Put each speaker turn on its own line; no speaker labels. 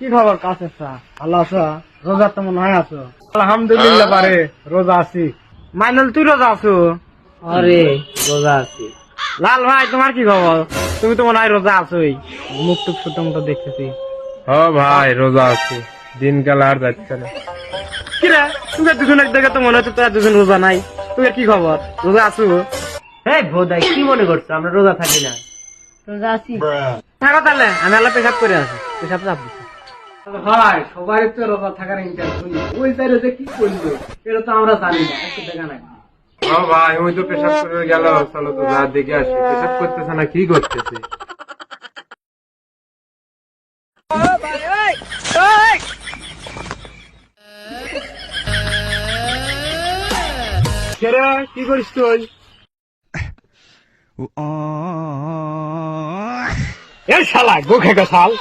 কি খবর কাছে ভালো আছো? রোজা তো মনে হয় আছো? আলহামদুলিল্লাহ পারে রোজা আছি। মাইনুল তুই রোজা আছো?
আরে রোজা আছি।
লাল ভাই তোমার কি খবর? তুমি তো মনে হয় রোজা আছোই, মুখ টুক ছোট মতো দেখতেছি।
ও ভাই রোজা আছি, দিনকাল আর যাচ্ছে না।
কিরে তোদের দুজনের দেখে তো মনে হচ্ছে তোরা দুজন রোজা নাই। তোদের কি খবর, রোজা আছো?
এই ভোদাই কি মনে করছো আমরা রোজা থাকি না? রোজা আছি।
থাকো তাহলে, আমি আল্লাহ পেশাব করে আছি, পেশাব চাপ দিচ্ছি। ভাই সবাই তো রোজা থাকার ইন্টারেস্ট, ওই সাইডে যে কি করলো এটা তো আমরা জানি না, একটু দেখা নাই।
ও ভাই ওই তো পেশাব করে গেল, চলো তো যা দেখে আসি পেশাব করতেছে না কি করতেছে।
কেরে কি করিস তুই? এই শালা গো খেকা শাল।